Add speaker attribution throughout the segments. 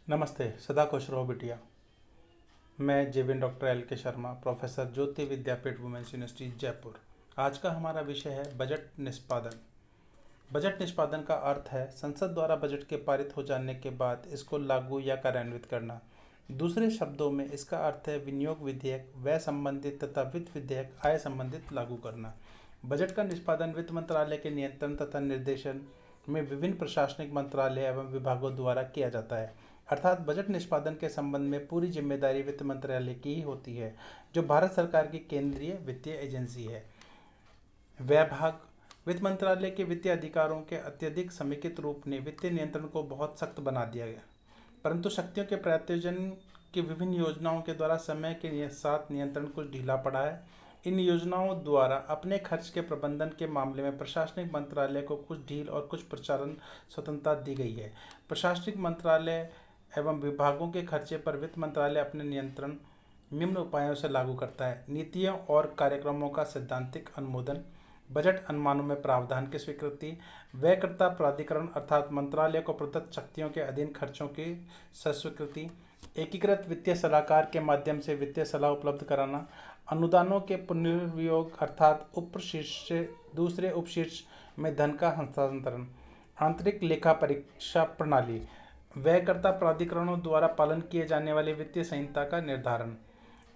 Speaker 1: नमस्ते, सदा खुश रहो बिटिया। मैं जेविन डॉक्टर एल के शर्मा, प्रोफेसर ज्योति विद्यापीठ वुमेंस यूनिवर्सिटी जयपुर। आज का हमारा विषय है बजट निष्पादन। बजट निष्पादन का अर्थ है संसद द्वारा बजट के पारित हो जाने के बाद इसको लागू या कार्यान्वित करना। दूसरे शब्दों में इसका अर्थ है विनियोग विधेयक, व्यय संबंधित तथा वित्त विधेयक आय संबंधित लागू करना। बजट का निष्पादन वित्त मंत्रालय के नियंत्रण तथा निर्देशन में विभिन्न प्रशासनिक मंत्रालय एवं विभागों द्वारा किया जाता है। अर्थात बजट निष्पादन के संबंध में पूरी जिम्मेदारी वित्त मंत्रालय की ही होती है, जो भारत सरकार की केंद्रीय वित्तीय एजेंसी है। व्यय भाग। वित्त मंत्रालय के वित्तीय अधिकारों के अत्यधिक समेकित रूप ने वित्तीय नियंत्रण को बहुत सख्त बना दिया गया, परंतु शक्तियों के प्रत्यायोजन की विभिन्न योजनाओं के द्वारा समय के साथ नियंत्रण कुछ ढीला पड़ा है। इन योजनाओं द्वारा अपने खर्च के प्रबंधन के मामले में प्रशासनिक मंत्रालय को कुछ ढील और कुछ प्रचालन स्वतंत्रता दी गई है। प्रशासनिक मंत्रालय एवं विभागों के खर्चे पर वित्त मंत्रालय अपने नियंत्रण निम्न उपायों से लागू करता है। नीतियों और कार्यक्रमों का सैद्धांतिक अनुमोदन, बजट अनुमानों में प्रावधान की स्वीकृति, व्ययकर्ता प्राधिकरण अर्थात मंत्रालय को प्रदत्त शक्तियों के अधीन खर्चों की स्वीकृति, एकीकृत वित्तीय सलाहकार के माध्यम से वित्तीय सलाह उपलब्ध कराना, अनुदानों के पुनर्वियोग अर्थात उपशीर्ष से दूसरे उपशीर्ष में धन का हस्तांतरण, आंतरिक लेखा परीक्षा प्रणाली, व्ययकर्ता प्राधिकरणों द्वारा पालन किए जाने वाले वित्तीय संहिता का निर्धारण।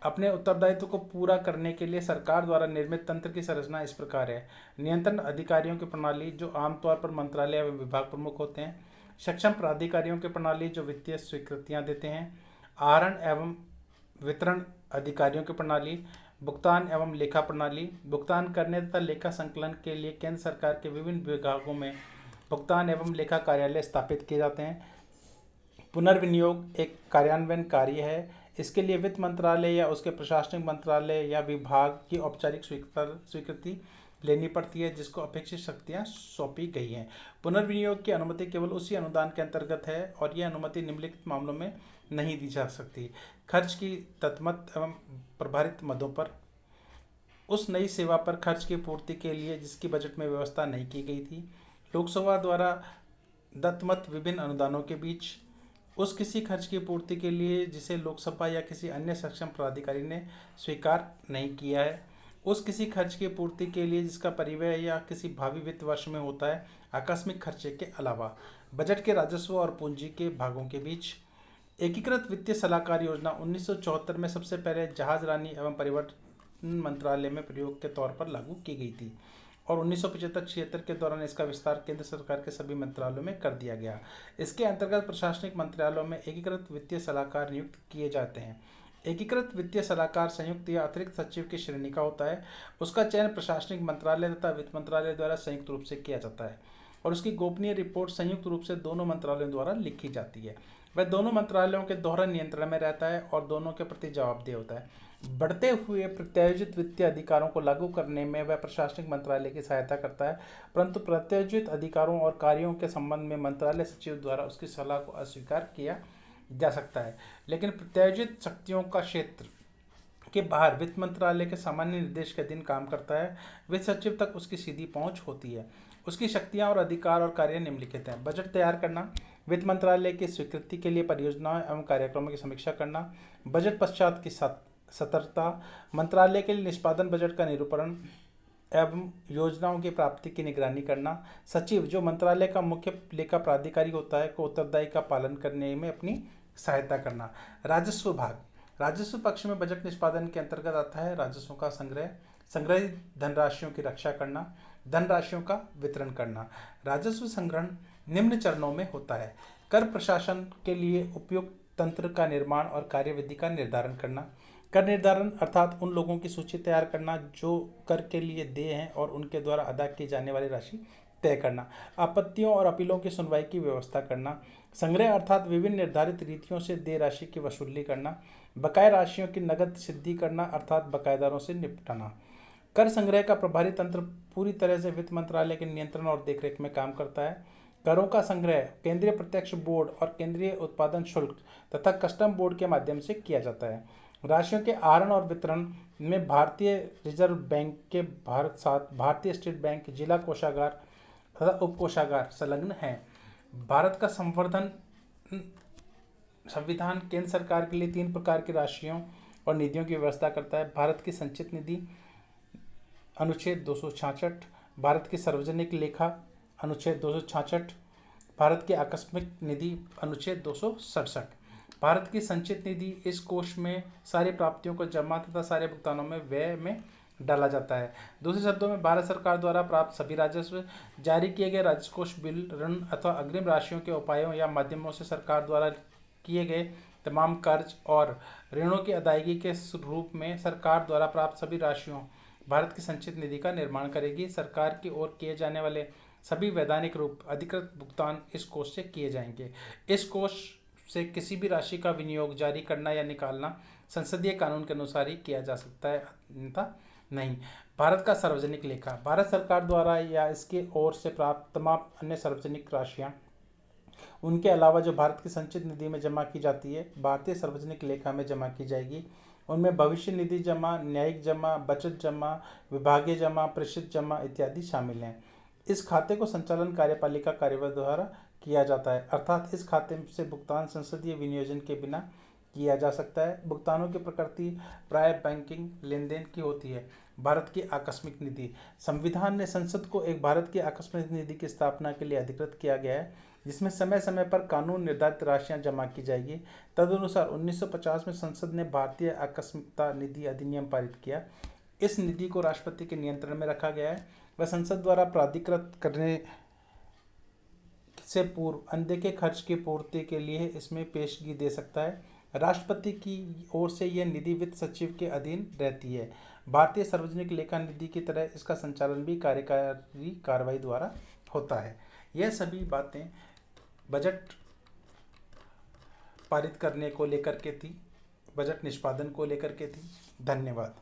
Speaker 1: अपने उत्तरदायित्व को पूरा करने के लिए सरकार द्वारा निर्मित तंत्र की संरचना इस प्रकार है। नियंत्रण अधिकारियों की प्रणाली, जो आमतौर पर मंत्रालय एवं विभाग प्रमुख होते हैं। सक्षम प्राधिकारियों की प्रणाली, जो वित्तीय स्वीकृतियां देते हैं। आहरण एवं वितरण अधिकारियों की प्रणाली। भुगतान एवं लेखा प्रणाली, भुगतान करने तथा लेखा संकलन के लिए केंद्र सरकार के विभिन्न विभागों में भुगतान एवं लेखा कार्यालय स्थापित किए जाते हैं। पुनर्विनियोग एक कार्यान्वयन कार्य है। इसके लिए वित्त मंत्रालय या उसके प्रशासनिक मंत्रालय या विभाग की औपचारिक स्वीकृति लेनी पड़ती है, जिसको अपेक्षित शक्तियां सौंपी गई हैं। पुनर्विनियोग की अनुमति केवल उसी अनुदान के अंतर्गत है और यह अनुमति निम्नलिखित मामलों में नहीं दी जा सकती। खर्च की तत्मत एवं प्रभारित मदों पर, उस नई सेवा पर खर्च की पूर्ति के लिए जिसकी बजट में व्यवस्था नहीं की गई थी। लोकसभा द्वारा दत्तमत विभिन्न अनुदानों के बीच, उस किसी खर्च की पूर्ति के लिए जिसे लोकसभा या किसी अन्य सक्षम प्राधिकारी ने स्वीकार नहीं किया है। उस किसी खर्च की पूर्ति के लिए जिसका परिव्यय या किसी भावी वित्त वर्ष में होता है, आकस्मिक खर्चे के अलावा। बजट के राजस्व और पूंजी के भागों के बीच। एकीकृत वित्तीय सलाहकार योजना 1974 में सबसे पहले जहाज रानी एवं परिवहन मंत्रालय में प्रयोग के तौर पर लागू की गई थी और 1975-76 के दौरान इसका विस्तार केंद्र सरकार के सभी मंत्रालयों में कर दिया गया। इसके अंतर्गत प्रशासनिक मंत्रालयों में एकीकृत वित्तीय सलाहकार नियुक्त किए जाते हैं। एकीकृत वित्तीय सलाहकार संयुक्त या अतिरिक्त सचिव की श्रेणी का होता है। उसका चयन प्रशासनिक मंत्रालय तथा वित्त मंत्रालय द्वारा संयुक्त रूप से किया जाता है और उसकी गोपनीय रिपोर्ट संयुक्त रूप से दोनों मंत्रालयों द्वारा लिखी जाती है। वह दोनों मंत्रालयों के दोहरा नियंत्रण में रहता है और दोनों के प्रति जवाबदेह होता है। बढ़ते हुए प्रत्यायोजित वित्तीय अधिकारों को लागू करने में वह प्रशासनिक मंत्रालय की सहायता करता है, परंतु प्रत्यायोजित अधिकारों और कार्यों के संबंध में मंत्रालय सचिव द्वारा उसकी सलाह को अस्वीकार किया जा सकता है। लेकिन प्रत्यायोजित शक्तियों का क्षेत्र के बाहर वित्त मंत्रालय के सामान्य निर्देश के अधीन काम करता है। वित्त सचिव तक उसकी सीधी पहुंच होती है। उसकी शक्तियां और अधिकार और कार्य निम्नलिखित हैं। बजट तैयार करना, वित्त मंत्रालय की स्वीकृति के लिए परियोजनाओं एवं कार्यक्रमों की समीक्षा करना, बजट पश्चात की सतर्कता, मंत्रालय के लिए निष्पादन बजट का निरूपण एवं योजनाओं की प्राप्ति की निगरानी करना, सचिव जो मंत्रालय का मुख्य लेखा प्राधिकारी होता है को उत्तरदायी का पालन करने में अपनी सहायता करना। राजस्व भाग। राजस्व पक्ष में बजट निष्पादन के अंतर्गत आता है राजस्वों का संग्रह, संग्रहित धनराशियों की रक्षा करना, धनराशियों का वितरण करना। राजस्व संग्रहण निम्न चरणों में होता है। कर प्रशासन के लिए उपयुक्त तंत्र का निर्माण और कार्यविधि का निर्धारण करना। कर निर्धारण अर्थात उन लोगों की सूची तैयार करना जो कर के लिए देय हैं और उनके द्वारा अदा की जाने वाली राशि तय करना। आपत्तियों और अपीलों की सुनवाई की व्यवस्था करना। संग्रह अर्थात विभिन्न निर्धारित रीतियों से देय राशि की वसूली करना। बकाया राशियों की नकद सिद्धि करना अर्थात बकायेदारों से निपटना। कर संग्रह का प्रभारी तंत्र पूरी तरह से वित्त मंत्रालय के नियंत्रण और देखरेख में काम करता है। करों का संग्रह केंद्रीय प्रत्यक्ष बोर्ड और केंद्रीय उत्पादन शुल्क तथा कस्टम बोर्ड के माध्यम से किया जाता है। राशियों के आहरण और वितरण में भारतीय रिजर्व बैंक के साथ भारतीय स्टेट बैंक, जिला कोषागार तथा उप कोषागार संलग्न हैं। भारत का संवर्धन संविधान केंद्र सरकार के लिए 3 प्रकार की राशियों और निधियों की व्यवस्था करता है। भारत की संचित निधि अनुच्छेद 266, भारत की सार्वजनिक लेखा अनुच्छेद 266, भारत की आकस्मिक निधि अनुच्छेद 267। भारत की संचित निधि इस कोष में सारी प्राप्तियों को जमा तथा सारे भुगतानों में व्यय में डाला जाता है। दूसरे शब्दों में भारत सरकार द्वारा प्राप्त सभी राजस्व, जारी किए गए राजस्व कोष, बिल, ऋण अथवा अग्रिम राशियों के उपायों या माध्यमों से सरकार द्वारा किए गए तमाम कर्ज और ऋणों की अदायगी के रूप में सरकार द्वारा प्राप्त सभी राशियों भारत की संचित निधि का निर्माण करेगी। सरकार की ओर किए जाने वाले सभी वैधानिक रूप अधिकृत भुगतान इस कोष से किए जाएंगे। इस कोष से किसी भी राशि का विनियोग, जारी करना या निकालना संसदीय कानून के अनुसार ही किया जा सकता है, अन्यथा नहीं। भारत का सार्वजनिक लेखा, भारत सरकार द्वारा या इसके ओर से प्राप्त तमाम अन्य सार्वजनिक राशियाँ, उनके अलावा जो भारत की संचित निधि में जमा की जाती है, भारतीय सार्वजनिक लेखा में जमा की जाएगी। उनमें भविष्य निधि जमा, न्यायिक जमा, बचत जमा, विभागीय जमा, प्रेषित जमा इत्यादि शामिल हैं। इस खाते को संचालन कार्यपालिका कार्यबल द्वारा किया जाता है, अर्थात इस खाते से भुगतान संसदीय विनियोजन के बिना किया जा सकता है। भुगतानों की प्रकृति प्राय बैंकिंग लेन देन की होती है। भारत की आकस्मिक निधि, संविधान ने संसद को एक भारत की आकस्मिक निधि की स्थापना के लिए अधिकृत किया गया है, जिसमें समय समय पर कानून निर्धारित राशियां जमा की जाएगी। तदनुसार 1950 में संसद ने भारतीय आकस्मिकता निधि अधिनियम पारित किया। इस निधि को राष्ट्रपति के नियंत्रण में रखा गया है। वह संसद द्वारा प्राधिकृत करने से पूर्व अनदेखे खर्च की पूर्ति के लिए इसमें पेशगी दे सकता है। राष्ट्रपति की ओर से यह निधि वित्त सचिव के अधीन रहती है। भारतीय सार्वजनिक लेखा निधि की तरह इसका संचालन भी कार्यकारी कार्रवाई द्वारा होता है। यह सभी बातें बजट पारित करने को लेकर के थी, बजट निष्पादन को लेकर के थी। धन्यवाद।